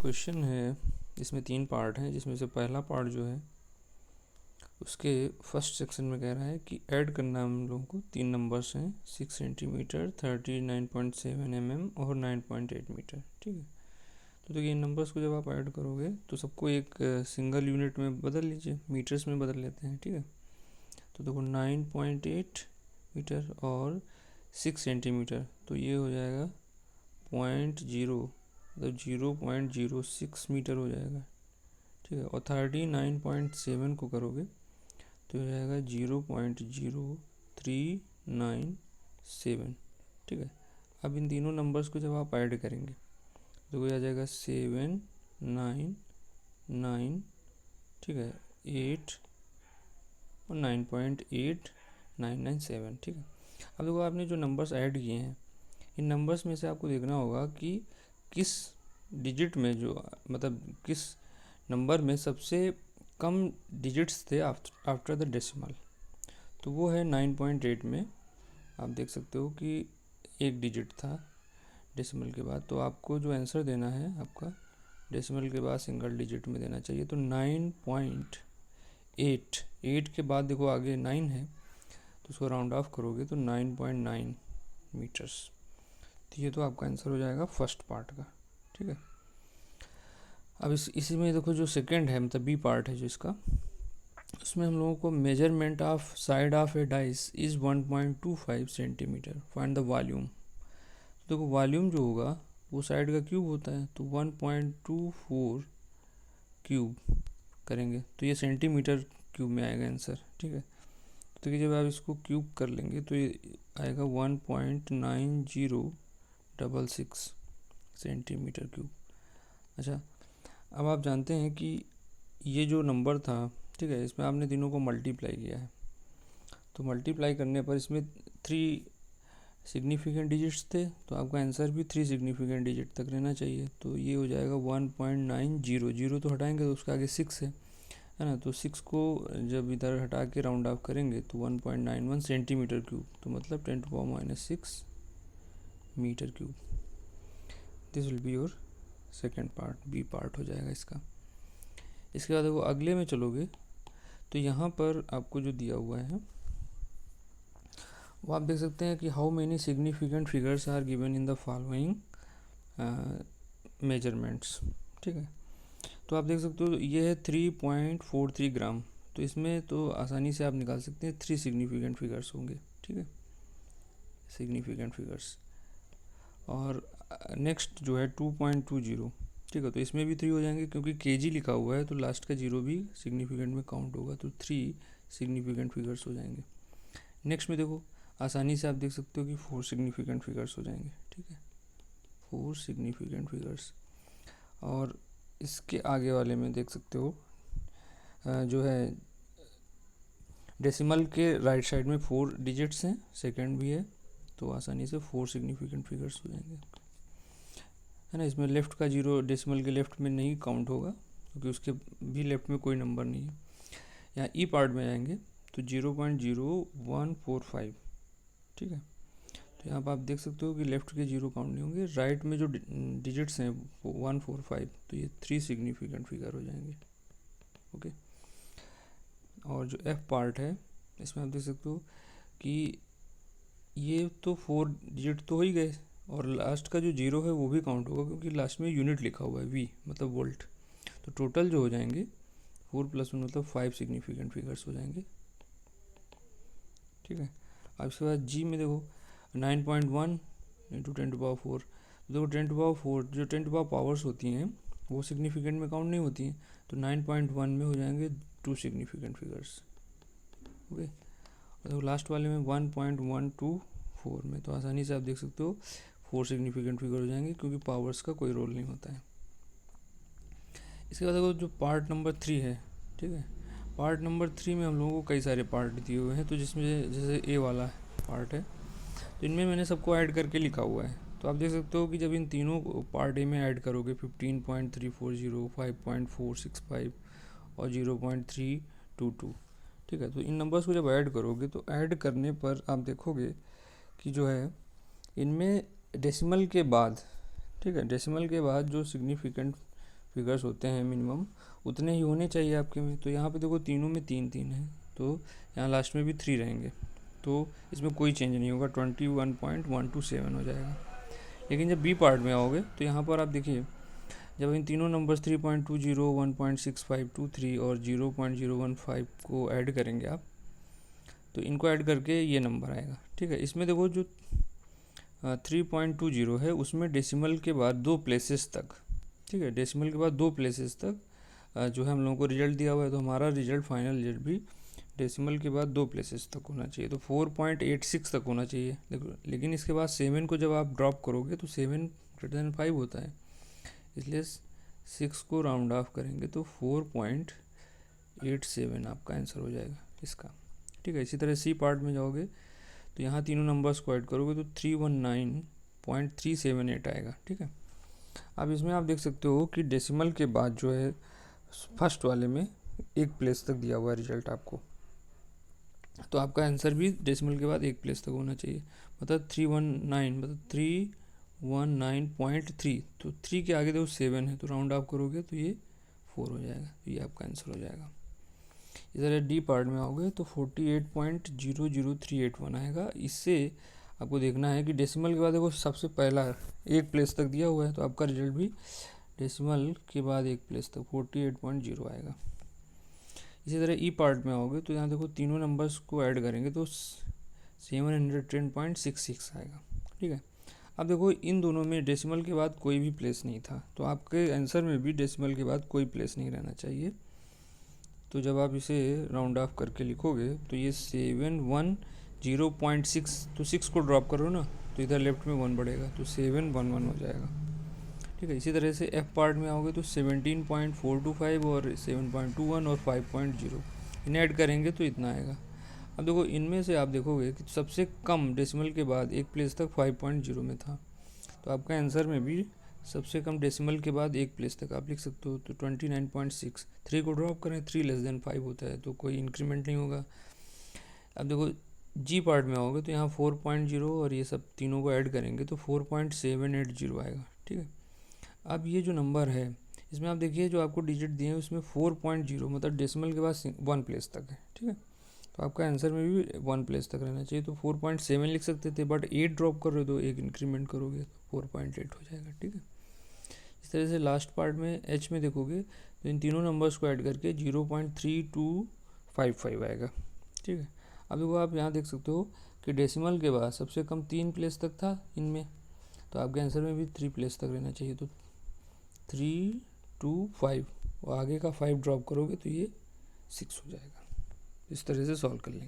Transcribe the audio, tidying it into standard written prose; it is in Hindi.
क्वेश्चन है, इसमें 3 पार्ट हैं, जिसमें से पहला पार्ट जो है उसके फर्स्ट सेक्शन में कह रहा है कि ऐड करना हम लोगों को 3 नंबर्स हैं, 6 सेंटीमीटर, 39.7 mm और 9.8 मीटर। ठीक है, तो देखिए इन नंबर्स को जब आप ऐड करोगे तो सबको एक सिंगल यूनिट में बदल लीजिए, मीटर्स में बदल लेते हैं। ठीक है, तो देखो 9.8 मीटर और 6 सेंटीमीटर, तो ये हो जाएगा 0.0 मतलब 0.06 मीटर हो जाएगा। ठीक है, और 39.7 को करोगे तो हो जाएगा 0.0397। ठीक है, अब इन तीनों नंबर्स को जब आप ऐड करेंगे तो आ जाएगा 7, 9, 9, ठीक है, 8 और 9.8997। ठीक है, अब देखो आपने जो नंबर्स ऐड किए हैं, इन नंबर्स में से आपको देखना होगा कि किस डिजिट में जो मतलब किस नंबर में सबसे कम डिजिट्स थे आफ्टर द डेसिमल। तो वो है 9.8 में आप देख सकते हो कि एक डिजिट था डेसिमल के बाद, तो आपको जो आंसर देना है आपका डेसिमल के बाद सिंगल डिजिट में देना चाहिए। तो 9.8, 8 के बाद देखो आगे 9 है तो उसको राउंड ऑफ करोगे तो 9.9 मीटर्स। तो ये तो आपका आंसर हो जाएगा फर्स्ट पार्ट का। ठीक है, अब इसी में देखो जो सेकंड है मतलब बी पार्ट है जो इसका, उसमें हम लोगों को measurement of side of A dice is 1.25 centimetre, find the volume. देखो वॉल्यूम जो होगा वो साइड का क्यूब होता है, तो 1.24 क्यूब करेंगे तो ये सेंटीमीटर क्यूब में आएगा आंसर। ठीक है, तो जब आप इसको क्यूब कर लेंगे तो ये आएगा 1.9066 सेंटीमीटर क्यूब। अच्छा, अब आप जानते हैं कि ये जो नंबर था, ठीक है, इसमें आपने तीनों को मल्टीप्लाई किया है, तो मल्टीप्लाई करने पर इसमें 3 सिग्निफिकेंट डिजिट्स थे, तो आपका आंसर भी 3 सिग्निफिकेंट डिजिट तक रहना चाहिए। तो ये हो जाएगा 1.900, जीरो तो हटाएंगे तो उसका आगे 6 है ना, तो 6 को जब इधर हटा के राउंड ऑफ करेंगे तो 1.91 सेंटीमीटर क्यूब, तो मतलब 10⁻⁻6 metre cube. This will be your second part, B part हो जाएगा इसका। इसके बाद वो अगले में चलोगे तो यहाँ पर आपको जो दिया हुआ है वो आप देख सकते हैं कि how many significant figures are given in the following measurements. ठीक है, तो आप देख सकते हो ये है 3.43 ग्राम, तो इसमें तो आसानी से आप निकाल सकते हैं 3 सिग्निफिकेंट फिगर्स होंगे। ठीक है, सिग्निफिकेंट फिगर्स। और नेक्स्ट जो है 2.20, ठीक है, तो इसमें भी 3 हो जाएंगे क्योंकि केजी लिखा हुआ है तो लास्ट का 0 भी सिग्निफिकेंट में काउंट होगा, तो 3 सिग्निफिकेंट फिगर्स हो जाएंगे। नेक्स्ट में देखो आसानी से आप देख सकते हो कि 4 सिग्निफिकेंट फिगर्स हो जाएंगे। ठीक है, 4 सिग्निफिकेंट फिगर्स। और इसके आगे वाले में देख सकते हो जो है डेसिमल के राइट साइड में 4 डिजिट्स हैं, सेकंड भी है, तो आसानी से 4 सिग्निफिकेंट फिगर्स हो जाएंगे, है ना। इसमें लेफ़्ट का 0 डेसिमल के लेफ़्ट में नहीं काउंट होगा क्योंकि उसके भी लेफ़्ट में कोई नंबर नहीं है। यहाँ ई पार्ट में आएंगे तो 0.0145। ठीक है, तो यहाँ पर आप देख सकते हो कि लेफ़्ट के 0 काउंट नहीं होंगे, राइट में जो डिजिट्स हैं 145, तो ये 3 सिग्निफिकेंट फिगर हो जाएंगे। ओके, और जो एफ पार्ट है इसमें आप देख सकते हो कि ये तो 4 डिजिट तो हो ही गए और लास्ट का जो 0 है वो भी काउंट होगा क्योंकि लास्ट में यूनिट लिखा हुआ है वी मतलब वोल्ट, तो टोटल जो हो जाएंगे 4 + 1 मतलब 5 सिग्निफिकेंट फिगर्स हो जाएंगे। ठीक है, अब इसके बाद जी में देखो 9.1 × 10⁴, देखो 10⁴ जो 10 पावर्स होती हैं वो सिग्निफिकेंट में काउंट नहीं होती हैं, तो 9.1 में हो जाएंगे 2 सिग्निफिकेंट फिगर्स। ओके, और देखो लास्ट वाले में 1.124 में, तो आसानी से आप देख सकते हो 4 सिग्निफिकेंट फिगर हो जाएंगे क्योंकि पावर्स का कोई रोल नहीं होता है। इसके बाद देखो जो पार्ट नंबर 3 है, ठीक है, पार्ट नंबर 3 में हम लोगों को कई सारे पार्ट दिए हुए हैं, तो जिसमें जैसे ए वाला पार्ट है तो इनमें मैंने सबको ऐड करके लिखा हुआ है, तो आप देख सकते हो कि जब इन तीनों पार्ट ए में ऐड करोगे 15.340, 5.465 और 0.322, ठीक है, तो इन नंबर्स को जब ऐड करोगे तो ऐड करने पर आप देखोगे कि जो है इनमें डेसिमल के बाद, ठीक है, डेसिमल के बाद जो सिग्निफिकेंट फिगर्स होते हैं मिनिमम उतने ही होने चाहिए आपके में। तो यहाँ पे देखो तीनों में 3 3 है, तो यहाँ लास्ट में भी 3 रहेंगे, तो इसमें कोई चेंज नहीं होगा, 21.127 हो जाएगा। लेकिन जब बी पार्ट में आओगे तो यहाँ पर आप देखिए, जब इन तीनों नंबर्स 3.20, 1.6523 और 0.015 को ऐड करेंगे आप, तो इनको ऐड करके ये नंबर आएगा। ठीक है, इसमें देखो जो 3.20 है उसमें डेसिमल के बाद 2 प्लेसेस तक, ठीक है, डेसिमल के बाद 2 प्लेसेस तक जो है हम लोगों को रिजल्ट दिया हुआ है, तो हमारा रिजल्ट फाइनल रिजल्ट भी डेसिमल के बाद 2 प्लेसेस तक होना चाहिए, तो 4.86 तक होना चाहिए। लेकिन इसके बाद 7 को जब आप ड्रॉप करोगे तो 7 <5 होता है, इसलिए 6 को राउंड ऑफ करेंगे तो 4.87 आपका आंसर हो जाएगा इसका। ठीक है, इसी तरह सी पार्ट में जाओगे तो यहाँ तीनों नंबर्स को ऐड करोगे तो 319.378 आएगा। ठीक है, अब इसमें आप देख सकते हो कि डेसिमल के बाद जो है फर्स्ट वाले में 1 प्लेस तक दिया हुआ है रिजल्ट आपको, तो आपका आंसर भी डेसिमल के बाद 1 प्लेस तक होना चाहिए, मतलब 319 मतलब 319.3, तो 3 के आगे देखो 7 है, तो राउंड ऑफ करोगे तो ये 4 हो जाएगा, तो ये आपका आंसर हो जाएगा। इधर डी पार्ट में आओगे तो 48.00381 आएगा। इससे आपको देखना है कि डेसिमल के बाद देखो सबसे पहला 1 प्लेस तक दिया हुआ है, तो आपका रिजल्ट भी डेसिमल के बाद 1 प्लेस तक 48.0 आएगा। इसी तरह ई पार्ट में आओगे तो यहाँ देखो तीनों नंबर्स को ऐड करेंगे तो 710.66 आएगा। ठीक है, अब देखो इन दोनों में डेसिमल के बाद कोई भी प्लेस नहीं था, तो आपके आंसर में भी डेसिमल के बाद कोई प्लेस नहीं रहना चाहिए। तो जब आप इसे राउंड ऑफ करके लिखोगे तो ये 710.6, तो 6 को ड्रॉप करो ना तो इधर लेफ्ट में 1 बढ़ेगा, तो 711 हो जाएगा। ठीक है, इसी तरह से एफ पार्ट में आओगे तो 17.425 और 7.21 और 5.0 इन्हें ऐड करेंगे तो इतना आएगा। अब देखो इनमें से आप देखोगे कि सबसे कम डेसिमल के बाद 1 प्लेस तक 5.0 में था, तो आपका आंसर में भी सबसे कम डेसिमल के बाद 1 प्लेस तक आप लिख सकते हो, तो 29.6। 3 को ड्रॉप करें 3 लेस देन 5 होता है, तो कोई इंक्रीमेंट नहीं होगा। अब देखो जी पार्ट में आओगे तो यहाँ 4.0 और ये सब तीनों को ऐड करेंगे तो 4.780 आएगा। ठीक है, अब ये जो नंबर है इसमें आप देखिए जो आपको डिजिट दिए हैं उसमें 4.0 मतलब डेसिमल के बाद 1 प्लेस तक है। ठीक है, तो आपका आंसर में भी 1 प्लेस तक रहना चाहिए, तो 4.7 लिख सकते थे, बट 8 ड्रॉप कर रहे हो तो 1 इंक्रीमेंट करोगे तो 4.8 हो जाएगा। ठीक है, इस तरह से लास्ट पार्ट में एच में देखोगे तो इन तीनों नंबर्स को ऐड करके 0.3255 आएगा। ठीक है, अब देखो आप यहाँ देख सकते हो कि डेसिमल के बाद सबसे कम 3 प्लेस तक था इनमें, तो आपके आंसर में भी 3 प्लेस तक रहना चाहिए, तो 3 2 5 और आगे का 5 ड्रॉप करोगे तो ये 6 हो जाएगा। इस तरह से सॉल्व कर लेंगे।